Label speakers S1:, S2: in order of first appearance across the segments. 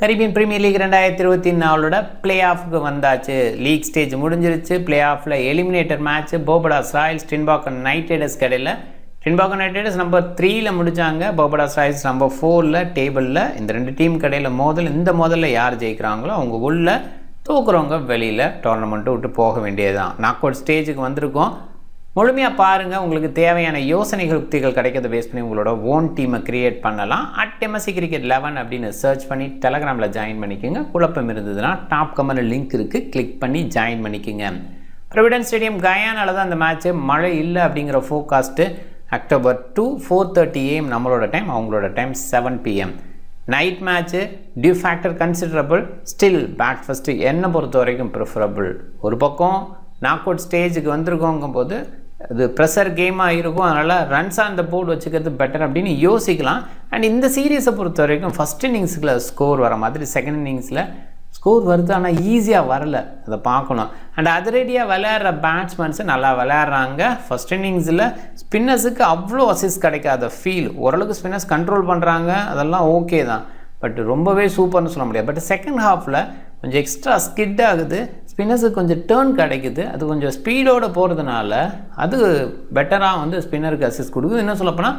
S1: Caribbean Premier League 2024 play ஆஃப்க்கு வந்தாச்சு. League stage முடிஞ்சிருச்சு. பிளே ஆஃபில் eliminator match Barbados Royals Trinbago Knight Riders கடையில். டின்பாக்கன் நைட் ரைடர்ஸ் நம்பர் 3ல் முடித்தாங்க. பார்படோஸ் ராயல்ஸ் நம்பர் 4ல் டேபிளில். இந்த ரெண்டு டீம் கடையில் இந்த மோதலில் யார் ஜெயிக்கிறாங்களோ அவங்க உள்ள, தூக்குறவங்க வெளியில் டோர்னமெண்ட்டு விட்டு போக வேண்டியதுதான். நாக் அவுட் ஸ்டேஜுக்கு வந்திருக்கோம். முழுமையாக பாருங்கள். உங்களுக்கு தேவையான யோசனைகள் யுக்திகள் கிடைக்கிறத பேஸ் பண்ணி உங்களோட ஓன் டீமை க்ரியேட் பண்ணலாம். @MSC Cricket 11 அப்படின்னு சர்ச் பண்ணி டெலகிராமில் ஜாயின் பண்ணிக்கோங்க. குழப்பம் இருந்ததுன்னா டாப் கமெண்ட் லிங்க் இருக்குது, கிளிக் பண்ணி ஜாயின் பண்ணிக்கோங்க. ப்ரொவிடன்ஸ் ஸ்டேடியம் கயானால தான் அந்த மேட்ச்சு. மழை இல்லை அப்படிங்கிற ஃபோர்காஸ்ட்டு. October 2 4:30 AM நம்மளோட டைம், அவங்களோட time 7 PM. Night match. Due factor considerable. Still bad first என்னை பொறுத்த வரைக்கும் ப்ரிஃபரபிள். ஒரு பக்கம் நாக் அவுட் ஸ்டேஜுக்கு வந்திருக்கோங்கும் போது அது ப்ரெஷர் கேமாக இருக்கும். அதனால் ரன்ஸ் ஆன் த போர்டு வச்சுக்கிறது பெட்டர் அப்படின்னு யோசிக்கலாம். அண்ட் இந்த சீரீஸை பொறுத்த வரைக்கும் ஃபஸ்ட் இன்னிங்ஸில் ஸ்கோர் வர மாதிரி செகண்ட் இன்னிங்ஸில் ஸ்கோர் வருது, ஆனால் ஈஸியாக வரல. அதை பார்க்கணும். அண்ட் அதிரடியாக விளையாடுற பேட்ஸ்மேன்ஸு நல்லா விளையாடுறாங்க. ஃபஸ்ட் இன்னிங்ஸில் ஸ்பின்னர்ஸுக்கு அவ்வளோ அசிஸ்ட் கிடைக்காத ஃபீல். ஓரளவுக்கு ஸ்பின்னர்ஸ் கண்ட்ரோல் பண்ணுறாங்க, அதெல்லாம் ஓகே தான். பட் ரொம்பவே சூப்பர்னு சொல்ல முடியாது. பட் செகண்ட் ஹாஃபில் கொஞ்சம் எக்ஸ்ட்ரா ஸ்கிட் ஆகுது. ஸ்பின்னர்ஸுக்கு கொஞ்சம் டேர்ன் கிடைக்குது. அது கொஞ்சம் ஸ்பீடோடு போகிறதுனால அது பெட்டராக ஸ்பின்னருக்கு அசிஸ்ட் கொடுக்குது. என்ன சொல்லப்போனால்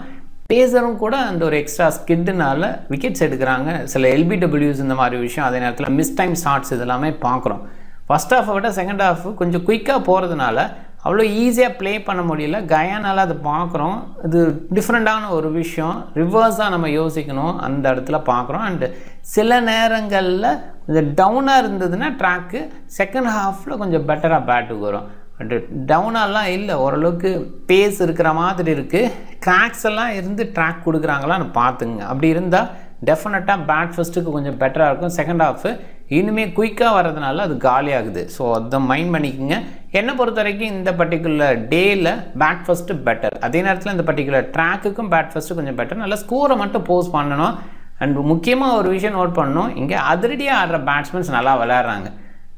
S1: பேசரும் கூட அந்த ஒரு எக்ஸ்ட்ரா ஸ்கிட்டுனால விக்கெட்ஸ் எடுக்கிறாங்க. சில LBWs இந்த மாதிரி விஷயம். அதே நேரத்தில் மிஸ் டைம் ஷாட்ஸ் இதெல்லாமே பார்க்குறோம். ஃபஸ்ட் ஹாஃபை விட செகண்ட் ஹாஃப் கொஞ்சம் குயிக்காக போகிறதுனால அவ்வளோ ஈஸியாக ப்ளே பண்ண முடியல. கயானால அதை பார்க்குறோம். இது டிஃப்ரெண்ட்டான ஒரு விஷயம். ரிவர்ஸாக நம்ம யோசிக்கணும், அந்த இடத்துல பார்க்குறோம். அண்டு சில நேரங்களில் கொஞ்சம் டவுனாக இருந்ததுன்னா ட்ராக்கு செகண்ட் ஹாஃபில் கொஞ்சம் பெட்டராக பேட்டுக்கு வரும். பட் டவுனாலாம் இல்லை, ஓரளவுக்கு பேஸ் இருக்கிற மாதிரி இருக்குது. கிராக்ஸ் எல்லாம் இருந்து ட்ராக் கொடுக்குறாங்களான்னு பார்த்துங்க. அப்படி இருந்தால் டெஃபினட்டாக பேட் ஃபஸ்ட்டுக்கு கொஞ்சம் பெட்டராக இருக்கும். செகண்ட் ஹாஃபு இன்னுமே குயிக்காக வர்றதுனால அது காலியாகுது. ஸோ அதை மைண்ட் பண்ணிக்கோங்க. என்னை பொறுத்த வரைக்கும் இந்த பர்டிகுலர் டேயில் பேட் ஃபஸ்ட்டு பெட்டர். அதே நேரத்தில் இந்த பர்டிகுலர் ட்ராக்குக்கும் பேட் ஃபஸ்ட்டு கொஞ்சம் பெட்டர். நல்லா ஸ்கோரை மட்டும் போஸ்ட் பண்ணணும். அண்ட் முக்கியமாக ஒரு விஷயம் நோட் பண்ணணும், இங்கே அதிரடியாக ஆடுற பேட்ஸ்மேன்ஸ் நல்லா விளையாடுறாங்க.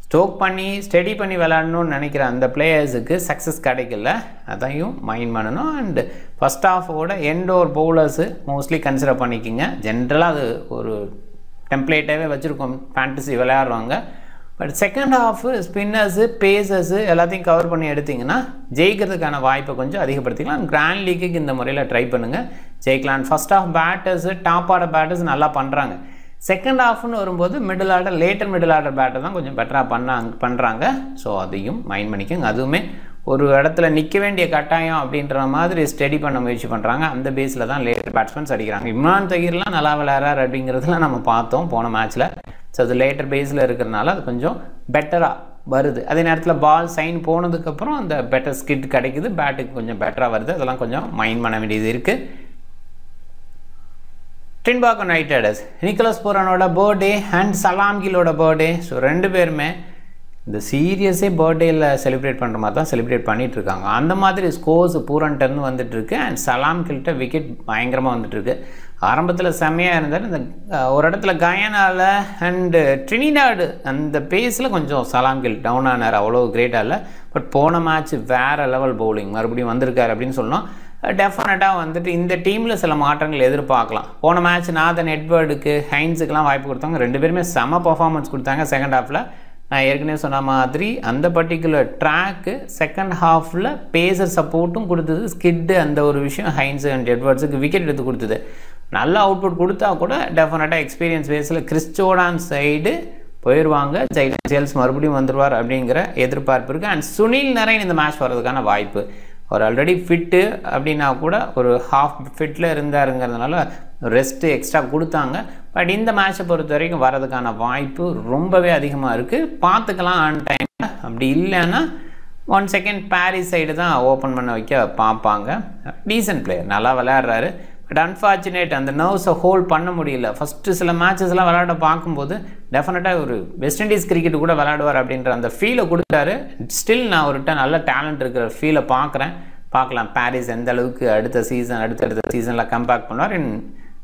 S1: ஸ்டோக் பண்ணி ஸ்டெடி பண்ணி விளையாடணும்னு நினைக்கிற அந்த பிளேயர்ஸுக்கு சக்ஸஸ் கிடைக்கல. அதையும் மைண்ட் பண்ணணும். அண்டு ஃபஸ்ட் ஹாஃபோட end over bowlers mostly consider பண்ணிக்கோங்க. ஜென்ரலாக அது ஒரு டெம்ப்ளேட்டாகவே வச்சுருக்கோம் ஃபேண்டசி விளையாடுறவங்க. But second half spinners pacers எல்லாத்தையும் கவர் பண்ணி எடுத்திங்கன்னா ஜெயிக்கிறதுக்கான வாய்ப்பை கொஞ்சம் அதிகப்படுத்திக்கலாம். கிராண்ட் லீக்குக்கு இந்த முறையில் ட்ரை பண்ணுங்கள், ஜெயிக்கலாம். First half batters top order batters நல்லா பண்ணுறாங்க. செகண்ட் ஹாஃப்னு வரும்போது middle order later middle order batter தான் கொஞ்சம் பெட்டராக பண்ணுறாங்க. ஸோ அதையும் மைண்ட் பண்ணிக்கோங்க. அதுவுமே ஒரு இடத்துல நிற்க வேண்டிய கட்டாயம் அப்படின்ற மாதிரி ஸ்டடி பண்ண முயற்சி பண்ணுறாங்க. அந்த பேஸில் தான் லேட்டர் பேட்ஸ்மேன்ஸ் அடிக்கிறாங்க. இம்ரான் தகீர்லாம் நல்லா விளையாடுறாரு அப்படிங்கிறதுலாம் நம்ம பார்த்தோம் போன மேட்ச்சில். ஸோ அது லேட்டர் பேஸில் இருக்கிறனால அது கொஞ்சம் பெட்டராக வருது. அதே நேரத்தில் பால் சைன் போனதுக்கப்புறம் அந்த பெட்டர் ஸ்கிட் கிடைக்குது, பேட்டுக்கு கொஞ்சம் பெட்டராக வருது. அதெல்லாம் கொஞ்சம் மைண்ட் பண்ண வேண்டியது இருக்குது. டின்பாக்கன் நைட் ரைடர்ஸ் நிக்கோலஸ் பூரனோட பர்த்டே அண்ட் சலாம் கில்லோட பர்த்டே. ஸோ ரெண்டு பேருமே இந்த சீரியஸே பர்த்டேயில் செலிப்ரேட் பண்ணுற மாதிரி தான் செலிப்ரேட் பண்ணிகிட்ருக்காங்க. அந்த மாதிரி ஸ்கோர்ஸ் பூரன்ட்டர்னு வந்துட்டுருக்கு. அண்ட் சலாம் கில்கிட்ட விக்கெட் பயங்கரமாக வந்துட்டுருக்கு. ஆரம்பத்தில் செம்மையாக இருந்தார். இந்த ஒரு இடத்துல கயானால அண்டு ட்ரினிடாடு அந்த பேஸில் கொஞ்சம் சலாம் கில் டவுன் ஆனார். அவ்வளோ கிரேட்டாக இல்லை. பட் போன மேட்ச் வேறு லெவல் பவுலிங் மறுபடியும் வந்திருக்காரு அப்படின்னு சொல்லணும். டெஃபினட்டாக இந்த டீமில் சில மாற்றங்கள் எதிர்பார்க்கலாம். போன மேட்ச் நாதன் எட்வர்டுக்கு ஹைன்ஸுக்கெலாம் வாய்ப்பு கொடுத்தாங்க. ரெண்டு பேருமே செம பர்ஃபார்மன்ஸ் கொடுத்தாங்க செகண்ட் ஹாஃபில். நான் ஏற்கனவே சொன்ன மாதிரி அந்த பர்டிகுலர் ட்ராக்கு செகண்ட் ஹாஃபில் பேசர் சப்போர்ட்டும் கொடுத்தது. ஸ்கிட்டு அந்த ஒரு விஷயம் ஹைன்ஸு அண்ட் எட்வர்ட்ஸுக்கு விக்கெட் எடுத்து கொடுத்தது. நல்ல அவுட்புட் கொடுத்தா கூட டெஃபினட்டாக எக்ஸ்பீரியன்ஸ் பேஸில் கிறிஸ் ஜோர்டான் சைடு போயிடுவாங்க. ஜைடன் சேல்ஸ் மறுபடியும் வந்துடுவார் அப்படிங்கிற எதிர்பார்ப்பு இருக்குது. அண்ட் சுனில் நரைன் இந்த மேட்ச் வர்றதுக்கான வாய்ப்பு. அவர் ஆல்ரெடி ஃபிட்டு அப்படின்னா கூட ஒரு ஹாஃப் ஃபிட்டில் இருந்தாருங்கிறதுனால ரெஸ்ட்டு எக்ஸ்ட்ரா கொடுத்தாங்க. பட் இந்த மேட்சை பொறுத்த வரைக்கும் வர்றதுக்கான வாய்ப்பு ரொம்பவே அதிகமாக இருக்குது. பார்த்துக்கலாம் ஆன் டைமில். அப்படி இல்லைன்னா 1 செகண்ட் பாரிஸ் சைடு தான் ஓப்பன் பண்ண வைக்க பார்ப்பாங்க. டீசன்ட் பிளேயர், நல்லா விளையாடுறாரு. பட் அன்ஃபார்ச்சுனேட் அந்த நர்வ்ஸை ஹோல்ட் பண்ண முடியல. ஃபஸ்ட்டு சில மேட்சஸ்லாம் விளையாட பார்க்கும்போது டெஃபினட்டாக ஒரு வெஸ்ட் இண்டீஸ் கிரிக்கெட்டு கூட விளையாடுவார் அப்படின்ற அந்த ஃபீலை கொடுத்தாரு. ஸ்டில் நான் ஒருட்ட நல்ல டேலண்ட் இருக்கிற ஃபீலை பார்க்கலாம். பாரிஸ் எந்த அளவுக்கு அடுத்த சீசனில் கம்பேக் பண்ணுவார்.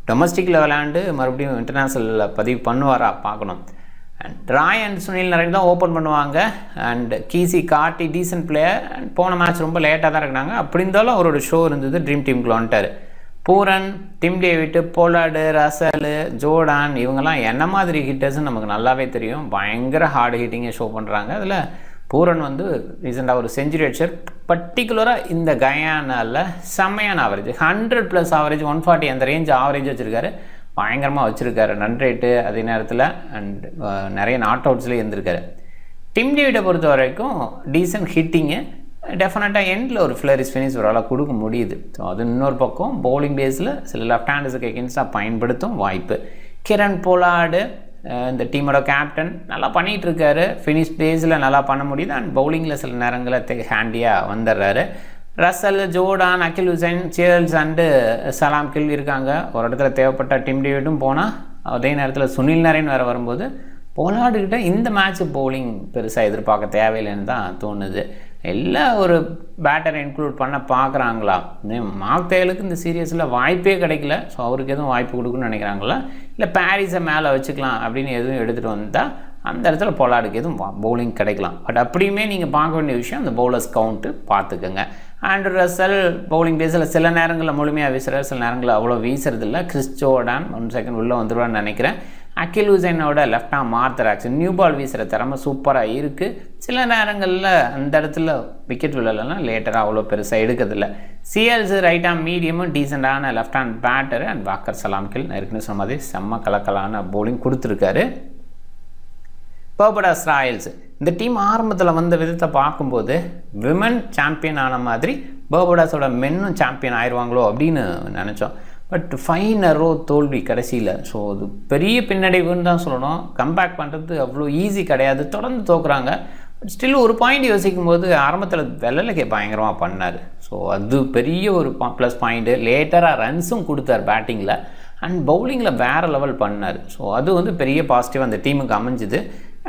S1: டொமஸ்டிக்கில் விளையாண்டு மறுபடியும் இன்டர்நேஷ்னலில் பதிவு பண்ணுவாரா பார்க்கணும். And Roy and Sunil Narine தான் ஓப்பன் பண்ணுவாங்க. And Keacy Carty decent player. And போன மேட்ச் ரொம்ப லேட்டாக தான் இருக்கிறாங்க. அப்படி இருந்தாலும் அவரோட ஷோ இருந்தது. ட்ரீம் டீமுக்குள்ள வந்துட்டார். Pooran, Tim David, Polaroid, Russell, Jordan இவங்கெல்லாம் என்ன மாதிரி ஹிட்டர்ஸ்ன்னு நமக்கு நல்லாவே தெரியும். பயங்கர ஹார்டு ஹிட்டிங்கை ஷோ பண்ணுறாங்க. அதில் பூரன் வந்து ரீசெண்டாக ஒரு செஞ்சுரி அடிச்சார். பர்டிகுலராக இந்த கயானாவில் செம்மையான ஆவரேஜ் 100+ ஆவரேஜ் 140 அந்த ரேஞ்ச் ஆவரேஜ் வச்சுருக்காரு. பயங்கரமாக வச்சுருக்காரு ரன் ரேட்டு. அதே நேரத்தில் அண்ட் நிறைய நாட் அவுட்ஸ்லேயே இருந்திருக்காரு. டிம் டேவிட்டை பொறுத்த வரைக்கும் டீசன்ட் ஹிட்டிங்கு, டெஃபினட்டாக எண்டில் ஒரு ஃப்ளரிஸ் ஃபினிஷ் ஒரு ஆளாக கொடுக்க முடியுது. ஸோ அது இன்னொரு பக்கம் பவுலிங் பேஸில் சில லெஃப்ட் ஹேண்டர்ஸுக்கு எகென்ஸ்டாக பயன்படுத்தும் வாய்ப்பு. கிரண் போலார்டு இந்த டீமோட கேப்டன் நல்லா பண்ணிகிட்ருக்காரு. ஃபினிஷ் பேஸில் நல்லா பண்ண முடியுது அண்ட் பவுலிங்கில் சில நேரங்களில் ஹேண்டியாக வந்துடுறாரு. Russell, Jordan, Akeal Hosein, Sears and சலாம் கில் இருக்காங்க. ஒரு இடத்துல தேவைப்பட்ட டிம் டேவிட்டும் போனால் அதே நேரத்தில் சுனில் நரேன் வேறு வரும்போது போலார்டுக்கிட்ட இந்த மேட்ச்சு பவுலிங் பெருசாக எதிர்பார்க்க தேவையில்லைன்னு தான் தோணுது. எல்லா ஒரு பேட்டரை இன்க்ளூட் பண்ண பார்க்குறாங்களா? மார்க் தேலுக்கு இந்த சீரியஸில் வாய்ப்பே கிடைக்கல. ஸோ அவருக்கு எதுவும் வாய்ப்பு கொடுக்குன்னு நினைக்கிறாங்களா? இல்லை பாரிஸை மேலே வச்சுக்கலாம் அப்படின்னு எதுவும் எடுத்துகிட்டு வந்தால் அந்த இடத்துல போலார்டுக்கு எதுவும் பவுலிங் கிடைக்கலாம். பட் அப்படியுமே நீங்கள் பார்க்க வேண்டிய விஷயம் அந்த பவுலர்ஸ் கவுண்ட்டு பார்த்துக்கோங்க. ஆண்ட்ரூ ரசல் பவுலிங் பேஸில் சில நேரங்களில் முழுமையாக வீசுகிறார், சில நேரங்களில் அவ்வளோ வீசுறதில்ல. கிறிஸ் ஜோர்டான் 1 செகண்ட் உள்ளே வந்துடுவான்னு நினைக்கிறேன். அகில் ஹுசைனோட லெஃப்ட் ஆம் ஆர்த்தராக்ஸ் நியூ பால் வீசுகிற திறமை சூப்பராக இருக்குது. சில நேரங்களில் அந்த இடத்துல விக்கெட் விழலாம் லேட்டராக அவ்வளோ பெருசாக எடுக்கிறதில்ல. சிஎல்ஸ் ரைட் ஆம் மீடியமும் டீசெண்டான left hand batter and Walker சலாம் கில் ஏற்கனவே சொன்ன மாதிரி செம்ம கலக்கலான பவுலிங் கொடுத்துருக்காரு. பர்படாஸ் ராயல்ஸ் இந்த டீம் ஆரம்பத்தில் வந்த விதத்தை பார்க்கும்போது விமன் சாம்பியன் ஆன மாதிரி பர்படாஸோட மென்னும் சாம்பியன் ஆயிடுவாங்களோ அப்படின்னு நினச்சோம். பட் 5 in a row தோல்வி கடைசியில். ஸோ அது பெரிய பின்னடைவுன்னு தான் சொல்லணும். கம்பேக் பண்ணுறது அவ்வளோ ஈஸி கிடையாது. தொடர்ந்து தோக்குறாங்க. பட் ஸ்டில் ஒரு பாயிண்ட் யோசிக்கும் போது ஆரம்பத்தில் வெள்ளலக்கே பயங்கரமாக பண்ணார். ஸோ அது பெரிய ஒரு ப்ளஸ் பாயிண்ட்டு. லேட்டராக ரன்ஸும் கொடுத்தார் பேட்டிங்கில் அண்ட் பவுலிங்கில் வேறு லெவல் பண்ணார். ஸோ அது வந்து பெரிய பாசிட்டிவ் அந்த டீமுக்கு அமைஞ்சுது.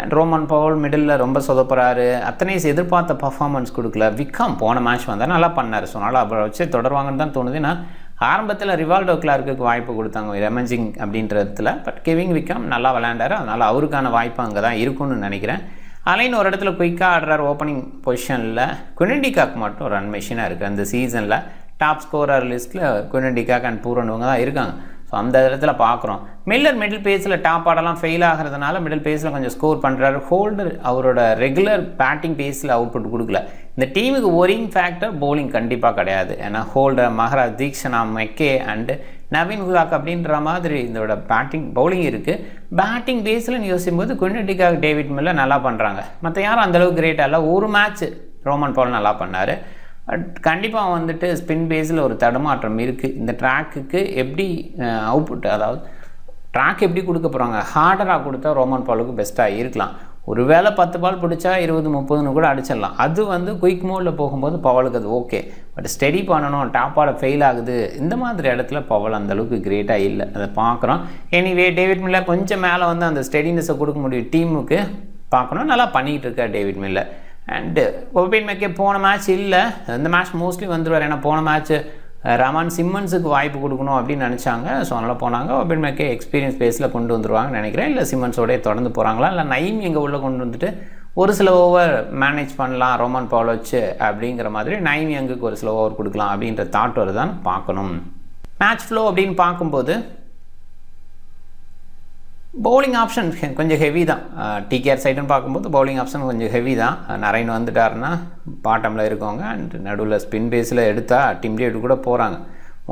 S1: அண்ட் ரோமன் பவுல் மிடில் ரொம்ப சொதப்புறாரு. அத்தனை எதிர்பார்த்த பர்ஃபார்மன்ஸ் கொடுக்கல. விக்ரம் போன மேட்ச் வந்தால் நல்லா பண்ணார். ஸோ நல்லா அவரை வச்சு தொடருவாங்கன்னு தான் தோணுது. ஏன்னா ஆரம்பத்தில் ரிவால்டோ கிளார்க்கு வாய்ப்பு கொடுத்தாங்க ரெமஞ்சிங் அப்படின்றதுல. பட் கெவின் விக்ரம் நல்லா விளையாண்டார். அதனால் அவருக்கான வாய்ப்பு அங்கே தான் இருக்கும்னு நினைக்கிறேன். அலைன் ஒரு இடத்துல குயிக்காக ஆடுறார் ஓப்பனிங் பொசிஷனில். குவிண்டன் டி காக் மட்டும் ரன் மெஷினாக இருக்குது. அந்த சீசனில் டாப் ஸ்கோரர் லிஸ்ட்டில் Quinton de Kock and Pooran இவங்க தான் இருக்காங்க. ஸோ அந்த இடத்துல பார்க்குறோம். மில்லர் மிடில் பேஸில் டாப் ஆடலாம் ஃபெயில் ஆகிறதுனால மிடில் பேஸில் கொஞ்சம் ஸ்கோர் பண்ணுறாரு. ஹோல்டர் அவரோட ரெகுலர் பேட்டிங் பேஸில் அவுட்புட் கொடுக்கல. இந்த டீமுக்கு ஒரிங் ஃபேக்டர் பவுலிங் கண்டிப்பாக கிடையாது. ஏன்னா Holder, Maharaj, Theekshana, McKay and Naveen ul Haq அப்படின்ற மாதிரி இதோட பவுலிங் இருக்குது. பேட்டிங் பேஸில் யோசிக்கும்போது Quinton de Kock, David Miller நல்லா பண்ணுறாங்க. மற்ற யாரும் அந்தளவுக்கு கிரேட்டாக இல்லை. ஒரு மேட்ச் ரோமன் பவுல் நல்லா பண்ணார். பட் கண்டிப்பாக வந்துட்டு ஸ்பின் பேஸில் ஒரு தடுமாற்றம் இருக்குது. இந்த ட்ராக்குக்கு எப்படி அவுட்புட், அதாவது ட்ராக் எப்படி கொடுக்க போகிறாங்க, ஹார்டராக கொடுத்தா ரோமன் பவுலுக்கு பெஸ்ட்டாக இருக்கலாம். ஒருவேளை 10 பால் பிடிச்சா 20-30 கூட அடிச்சிடலாம். அது வந்து குயிக் மோடில் போகும்போது பவலுக்கு அது ஓகே. பட் ஸ்டெடி பண்ணணும், டாப்பால் ஃபெயில் ஆகுது, இந்த மாதிரி இடத்துல பவல் அந்தளவுக்கு கிரேட்டாக இல்லை. அதை பார்க்குறோம். எனிவே டேவிட் மில்லர் கொஞ்சம் மேலே வந்து அந்த ஸ்டெடினஸை கொடுக்க முடியும் டீமுக்கு பார்க்கணும். நல்லா பண்ணிகிட்டு இருக்கார் டேவிட் மில்லர். அண்டு ஒபின் மெக்கே போன மேட்ச் இல்லை, இந்த மேட்ச் மோஸ்ட்லி வந்துடுவார். ஏன்னா போன மேட்ச் ரமான் சிம்மன்ஸுக்கு வாய்ப்பு கொடுக்கணும் அப்படின்னு நினச்சாங்க. ஸோ அதனால் போனாங்க. ஒபின் மெக்கே எக்ஸ்பீரியன்ஸ் பேஸில் கொண்டு வந்துடுவாங்கன்னு நினைக்கிறேன். இல்லை சிம்மன்ஸோடய தொடர்ந்து போகிறாங்களா, இல்லை நைம் எங்கே உள்ளே கொண்டு வந்துட்டு ஒரு சில ஓவர் மேனேஜ் பண்ணலாம் ரோமன் பவுல் வச்சு அப்படிங்கிற மாதிரி நைம் எங்குக்கு ஒரு சில ஓவர் கொடுக்கலாம் அப்படின்ற தாட் வருதான் பார்க்கணும். மேட்ச் ஃப்ளோ அப்படின்னு பார்க்கும்போது பவுலிங் ஆப்ஷன் கொஞ்சம் ஹெவி தான். டிகேஆர் சைடுன்னு பார்க்கும்போது பவுலிங் ஆப்ஷன் கொஞ்சம் ஹெவி தான். நரேன் வந்துட்டாருன்னா பாட்டமில் இருக்கவங்க அண்ட் நடுவில் ஸ்பின் பேஸில் எடுத்தால் டிம் டேவிட் கூட போகிறாங்க.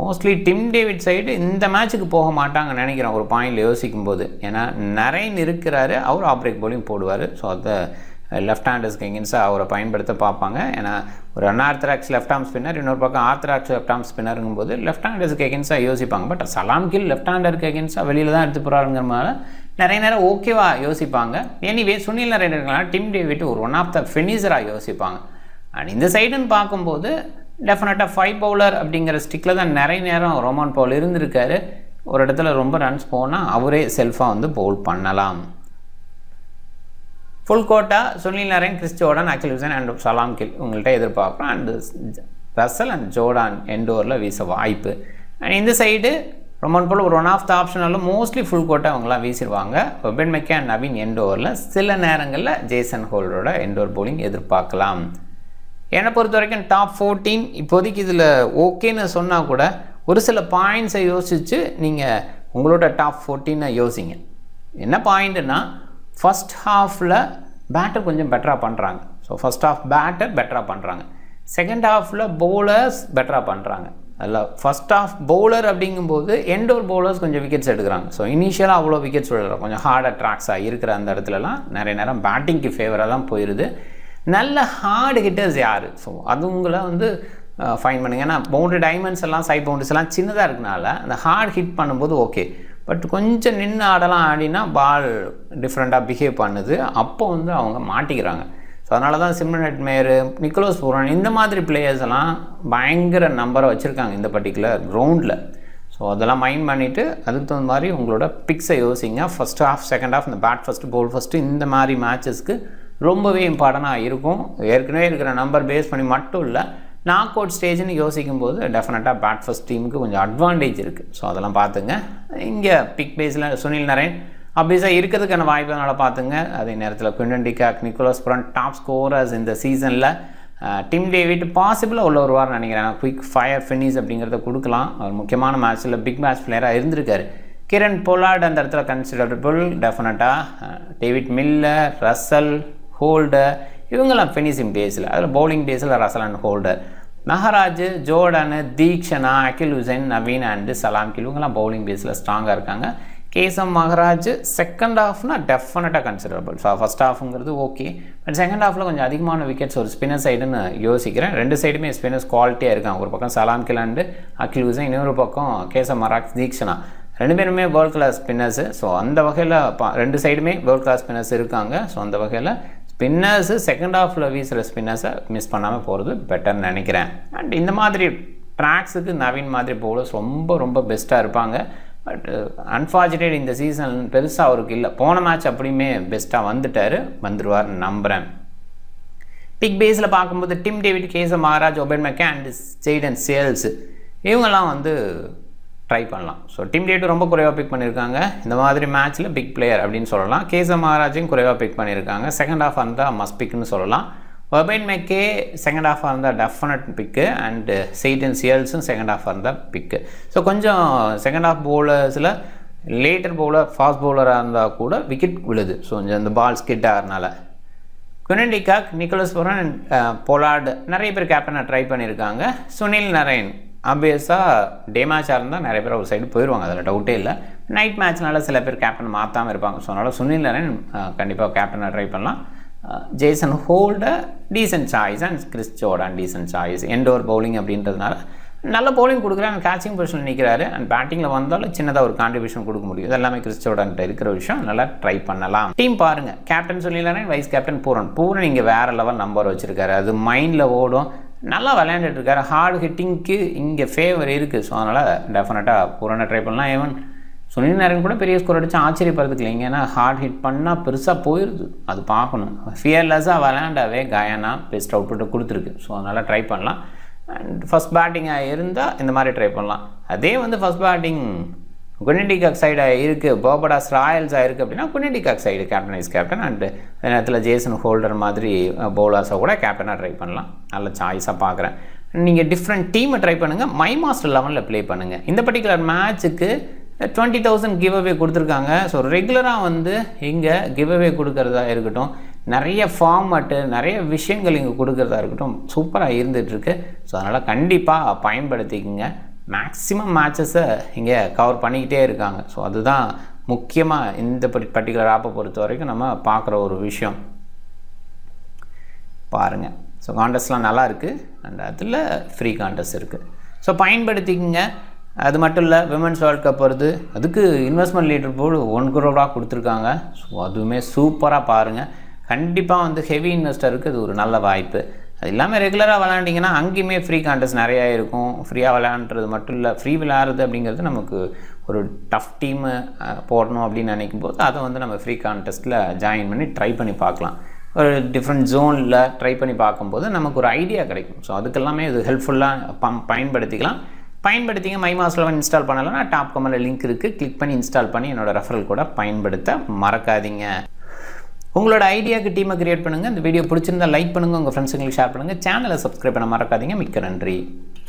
S1: மோஸ்ட்லி டிம் டேவிட் சைடு இந்த மேட்ச்சுக்கு போக மாட்டாங்கன்னு நினைக்கிறேன் ஒரு பாயிண்டில் யோசிக்கும்போது. ஏன்னா நரேன் இருக்கிறாரு, அவர் ஆஃப் பிரேக் பவுலிங் போடுவார். ஸோ அதை லெஃப்ட் ஹேண்டர்ஸ்க்கு எகென்ஸ்டாக அவரை பயன்படுத்த பார்ப்பாங்க. ஏன்னா ஒரு அன்ஆர்த்தடாக்ஸ் லெஃப்ட் ஆர்ம் ஸ்பின்னர், இன்னொரு பக்கம் ஆர்த்தடாக்ஸ் லெஃப்ட் ஆர்ம் ஸ்பின்னருங்கும்போது லெஃப்ட் ஹேண்டர்ஸ்க்கு எகென்ஸ்டாக யோசிப்பாங்க. பட் சலாம் கில் லெஃப்ட் ஹேண்டருக்கு எகென்ஸ்டாக வெளியில் தான் எடுத்து போகிறாருங்கிறனால நிறைய நேரம் ஓகேவா யோசிப்பாங்க. எனிவே சுனில் நரேன் இருக்கலாம், டிம் டேவிட் ஒரு ஒன் ஆஃப் த ஃபினிஷராக யோசிப்பாங்க. அண்ட் இந்த சைடுன்னு பார்க்கும்போது டெஃபினட்டாக 5 பவுலர் அப்படிங்கிற ஸ்டிக்கில் தான் நிறைய நேரம் ரோமன் பவுல் இருந்திருக்காரு. ஒரு இடத்துல ரொம்ப ரன்ஸ் போனால் அவரே செல்ஃபாக வந்து பவுல் பண்ணலாம். Full quota Sunil Narine, Chris Jordan, Akeal Hosein and Salam Khil உங்கள்கிட்ட எதிர்பார்க்குறோம். And Russell and Jordan end ஓவரில் வீச வாய்ப்பு. அண்ட் இந்த சைடு ரோமன் பவுல் ஒரு ஒன் ஆஃப் த ஆப்ஷனாலும் மோஸ்ட்லி ஃபுல் கோட்டா அவங்களாம் வீசிடுவாங்க. Obed McCoy and Naveen end ஓவரில், சில நேரங்களில் ஜேசன் ஹோல்டரோட எண்ட் ஓவர் பவுலிங் எதிர்பார்க்கலாம். என்னை பொறுத்த வரைக்கும் டாப் 14 இப்போதைக்கு இதில் ஓகேன்னு சொன்னால் கூட ஒரு சில பாயிண்ட்ஸை யோசித்து நீங்கள் உங்களோட டாப் 14 யோசிங்க. என்ன பாயிண்ட்டுன்னா, ஃபஸ்ட் ஹாஃபில் பேட்டர் கொஞ்சம் பெட்டராக பண்ணுறாங்க. ஸோ ஃபஸ்ட் ஹாஃப் பேட்டர் பெட்டராக பண்ணுறாங்க. செகண்ட் ஹாஃபில் பவுலர்ஸ் பெட்டராக பண்ணுறாங்க. அதில் ஃபஸ்ட் ஹாஃப் பவுலர் அப்படிங்கும்போது எண்டோர் பவுலர்ஸ் கொஞ்சம் விக்கெட்ஸ் எடுக்கிறாங்க. ஸோ இனிஷியலாக அவ்வளோ விக்கெட்ஸ் விடுறாங்க. கொஞ்சம் ஹார்டாக ட்ராக்ஸாக இருக்கிற அந்த இடத்துலலாம் நிறைய நேரம் பேட்டிங்க்கு ஃபேவராக தான் போயிடுது. நல்ல ஹார்டு ஹிட்டர்ஸ் யார்? ஸோ அது உங்களை வந்து ஃபைன் பண்ணுங்க. ஏன்னா பவுண்டரி டைமண்ட்ஸ் எல்லாம் சைட் பவுண்டரிஸ் எல்லாம் சின்னதாக இருக்கனால அந்த ஹார்ட் ஹிட் பண்ணும்போது ஓகே, பட் கொஞ்சம் நின்று ஆடலாம் ஆடினா பால் டிஃப்ரெண்ட்டாக பிஹேவ் பண்ணுது. அப்போ வந்து அவங்க மாட்டிக்கிறாங்க. ஸோ அதனால தான் சிம்ரன் ஹெட்மேயர், நிக்கோலஸ் பூரன் இந்த மாதிரி பிளேயர்ஸ் எல்லாம் பயங்கர நம்பரை வச்சுருக்காங்க இந்த பர்டிகுலர் கிரவுண்டில். ஸோ அதெல்லாம் மைண்ட் பண்ணிவிட்டு அதுக்கு தகுந்த மாதிரி உங்களோட பிக்ஸை யோசிங்க. ஃபஸ்ட் ஹாஃப், செகண்ட் ஹாஃப், இந்த பேட் ஃபஸ்ட்டு, பவுல் ஃபஸ்ட்டு, இந்த மாதிரி மேட்சஸ்க்கு ரொம்பவே இம்பார்ட்டண்ட்டாக இருக்கும். ஏற்கனவே இருக்கிற நம்பர் பேஸ் பண்ணி மட்டும் இல்லை, நாக் அவுட் ஸ்டேஜ்னு யோசிக்கும் போது டெஃபினட்டாக பேட் ஃபஸ்ட் டீமுக்கு கொஞ்சம் அட்வான்டேஜ் இருக்குது. ஸோ அதெல்லாம் பார்த்துங்க. இங்கே பிக் பேஸில் சுனில் நரேன் அப்படிஸாக இருக்கிறதுக்கான வாய்ப்புனால பார்த்துங்க. அதே நேரத்தில் Quinton de Kock, Nicholas Pooran top scorers இந்த சீசனில். டிம் டேவிட் பாசிபிளாக உள்ள வருவார்னு நினைக்கிறேன். குயிக் ஃபயர் ஃபினிஷ் அப்படிங்கிறத கொடுக்கலாம். அவர் முக்கியமான மேட்ச்சில் பிக் மேட்ச் பிளேயராக இருந்திருக்காரு. கிரண் பொலார்ட் அந்த இடத்துல கன்சிடரபிள் டெஃபினட்டாக. டேவிட் மில்லர், ரசல், ஹோல்டர் இவங்கெல்லாம் ஃபினிஷிங் டேஸில். அதில் பவுலிங் டேஸில் Russell and Holder. Maharaj, Jordan, Theekshana, Akeal Hosein, Naveen and சலாம் கில் இவங்கெல்லாம் பவுலிங் பேஸில் ஸ்ட்ராங்காக இருக்காங்க. கேசம் மஹராஜ் செகண்ட் ஹாஃப்னா டெஃபினட்டாக கன்சிடரபிள். ஸோ ஃபஸ்ட் ஹாஃப்ங்கிறது ஓகே, பட் செகண்ட் ஹாஃபில் கொஞ்சம் அதிகமான விக்கெட்ஸ் ஒரு ஸ்பின்னர் சைடுன்னு யோசிக்கிறேன். ரெண்டு சைடுமே ஸ்பின்னர்ஸ் குவாலிட்டியாக இருக்காங்க. ஒரு பக்கம் சலாம் கில் அண்டு அகில் ஹுசைன், இன்னொரு பக்கம் கேசம் மஹராஜ், தீக்ஷனா ரெண்டு பேருமே வேர்ல்ட் கிளாஸ் ஸ்பின்னர்ஸு. ஸோ அந்த வகையில் ரெண்டு சைடுமே வேர்ல்ட் கிளாஸ் ஸ்பின்னர்ஸ் இருக்காங்க. ஸோ அந்த வகையில் ஸ்பின்னர்ஸு செகண்ட் ஹாஃபில் வீசுகிற ஸ்பின்னர்ஸை மிஸ் பண்ணாமல் போகிறது பெட்டர்னு நினைக்கிறேன். அண்ட் இந்த மாதிரி ட்ராக்ஸுக்கு நவீன் மாதிரி பவுலர்ஸ் ரொம்ப ரொம்ப பெஸ்ட்டாக இருப்பாங்க. பட் அன்ஃபார்ச்சுனேட் இந்த சீசன் பெருசாக அவருக்கு இல்லை. போன மேட்ச் அப்படியுமே பெஸ்ட்டாக வந்துடுவார் நம்புகிறேன். பிக் பேஸில் பார்க்கும்போது Tim David, Keshav Maharaj, Obed McCoy and Jayden Seales இவங்கெல்லாம் வந்து ட்ரை பண்ணலாம். ஸோ டிம் டேவிட் ரொம்ப குறைவாக பிக் பண்ணியிருக்காங்க. இந்த மாதிரி மேட்ச்சில் பிக் பிளேயர் அப்படின்னு சொல்லலாம். கேசம் மஹராஜையும் குறைவாக பிக் பண்ணியிருக்காங்க. செகண்ட் ஹாஃப் இருந்தால் மஸ்ட் பிக்னு சொல்லலாம். ஒபேன் மெக்கே செகண்ட் ஹாஃபாக இருந்தால் டெஃபினட் பிக்கு. அண்டு ஜெய்டன் சேல்ஸும் செகண்ட் ஹாஃபாக இருந்தால் பிக்கு. ஸோ கொஞ்சம் செகண்ட் ஹாஃப் பவுலர்ஸில் லேட்டர் பவுலர், ஃபாஸ்ட் பவுலராக இருந்தால் கூட விக்கெட் விழுது. ஸோ கொஞ்சம் இந்த பால் ஸ்கிட் ஆகிறனால. Quinton de Kock, Nicholas Pooran, Pollard நிறைய பேர் கேப்டனாக ட்ரை பண்ணியிருக்காங்க. சுனில் நரேன் ஆப்வியஸாக டே மேட்சாக இருந்தால் நிறைய பேர் ஒரு சைடு போயிடுவாங்க, அதில் டவுட்டே இல்லை. நைட் மேட்ச்னால சில பேர் கேப்டன் மாற்றாமல் இருப்பாங்க. ஸோ அதனால் சுனில் நரேன் கண்டிப்பாக கேப்டனாக ட்ரை பண்ணலாம். Jason Holder decent choice and Chris Jordan decent choice. எண்டோர் பவுலிங் அப்படின்றதுனால நல்ல பவுலிங் கொடுக்குறாங்க. கேட்சிங் பொசிஷனில் நிற்கிறாரு. அண்ட் பேட்டிங்கில் வந்தாலும் சின்னதாக ஒரு கான்ட்ரிபியூஷன் கொடுக்க முடியும். இது எல்லாமே கிறிஸ் ஜோர்டன்கிட்ட இருக்கிற விஷயம். நல்லா ட்ரை பண்ணலாம். டீம் பாருங்கள். கேப்டன் சொல்லிடலானே, வைஸ் கேப்டன் பூரன் இங்கே வேறு லெவல் நம்பர் வச்சுருக்காரு. அது மைண்டில் ஓடும். நல்லா விளையாண்டுட்டு இருக்காரு. ஹார்டு ஹிட்டிங்க்கு இங்கே ஃபேவர் இருக்குது. ஸோ அதனால் டெஃபினட்டாக பூரனை ட்ரை பண்ணலாம். ஈவன் சுனில் நரேன் கூட பெரிய ஸ்கோர் அடித்து ஆச்சரியப்படுறதுக்கு இல்லைங்க. ஏன்னா ஹார்ட் ஹிட் பண்ணால் பெருசாக போயிடுது. அது பார்க்கணும். ஃபியர்லெஸ்ஸாக விளையாண்டாவே கயானா பெஸ்ட் அவுட்புட்டை கொடுத்துருக்கு. ஸோ அதனால் ட்ரை பண்ணலாம். அண்ட் ஃபஸ்ட் பேட்டிங்காக இருந்தால் இந்த மாதிரி ட்ரை பண்ணலாம். அதே வந்து ஃபஸ்ட் பேட்டிங் குவிண்டன் டிகாக் சைடாக இருக்குது, பர்படாஸ் ராயல்ஸாக இருக்குது அப்படின்னா Quinton de Kock side captain vice captain. And அதே நேரத்தில் ஜேசன் ஹோல்டர் மாதிரி பவுலர்ஸை கூட கேப்டனாக ட்ரை பண்ணலாம். நல்ல சாய்ஸாக பார்க்குறேன். நீங்கள் டிஃப்ரெண்ட் டீமை ட்ரை பண்ணுங்கள். மை மாஸ்டர் 11ல் ப்ளே பண்ணுங்கள். இந்த பர்டிகுலர் மேட்ச்சுக்கு 20,000 கிவ் அவே கொடுத்துருக்காங்க. ஸோ ரெகுலராக வந்து இங்கே கிவ் அவே கொடுக்குறதா இருக்கட்டும், நிறைய ஃபார்மேட்டு, நிறைய விஷயங்கள் இங்கே கொடுக்குறதா இருக்கட்டும், சூப்பராக இருந்துகிட்ருக்கு. ஸோ அதனால் கண்டிப்பாக பயன்படுத்திக்கங்க. மேக்ஸிமம் மேட்சஸை இங்கே கவர் பண்ணிக்கிட்டே இருக்காங்க. ஸோ அதுதான் முக்கியமாக இந்த பர்டிகுலர் ஆப்பை பொறுத்த வரைக்கும் நம்ம பார்க்குற ஒரு விஷயம். பாருங்கள். ஸோ கான்டெஸ்ட்லாம் நல்லா இருக்குது. அண்ட் அதில் ஃப்ரீ கான்டெஸ்ட் இருக்குது. ஸோ பயன்படுத்திக்கங்க. அது மட்டும் இல்லை, விமென்ஸ் வேர்ல்ட் கப் வருது. அதுக்கு இன்வெஸ்ட்மெண்ட் லீடர் போர்டு 1 crore கொடுத்துருக்காங்க. ஸோ அதுவுமே சூப்பராக பாருங்கள். கண்டிப்பாக வந்து ஹெவி இன்வெஸ்டருக்கு அது ஒரு நல்ல வாய்ப்பு. அது இல்லாமல் ரெகுலராக விளையாண்டிங்கன்னா அங்கேயுமே ஃப்ரீ கான்டெஸ்ட் நிறையா இருக்கும். ஃப்ரீயாக விளையாண்டுறது மட்டும் இல்லை, ஃப்ரீ விளையாடுறது அப்படிங்கிறது நமக்கு ஒரு டஃப் டீமு போடணும் அப்படின்னு நினைக்கும் போது அதை வந்து நம்ம ஃப்ரீ கான்டெஸ்ட்டில் ஜாயின் பண்ணி ட்ரை பண்ணி பார்க்கலாம். ஒரு டிஃப்ரெண்ட் ஜோனில் ட்ரை பண்ணி பார்க்கும்போது நமக்கு ஒரு ஐடியா கிடைக்கும். ஸோ அதுக்கெல்லாமே இது ஹெல்ப்ஃபுல்லாக பயன்படுத்திங்க. மை மாஸ்டர் 11 இன்ஸ்டால் பண்ணலைன்னா டாப் கமெண்ட்டில் லிங்க் இருக்குது, கிளிக் பண்ணி இன்ஸ்டால் பண்ணி என்னோடய ரெஃபரல் கூட பயன்படுத்த மறக்காதீங்க. உங்களோட ஐடியாவுக்கு டீமை கிரியேட் பண்ணுங்கள். இந்த வீடியோ பிடிச்சிருந்தால் லைக் பண்ணுங்கள், உங்கள் ஃப்ரெண்ட்ஸுங்களுக்கு ஷேர் பண்ணுங்கள். சேனலை சப்ஸ்கிரைப் பண்ண மறக்காதீங்க. மிக்க நன்றி.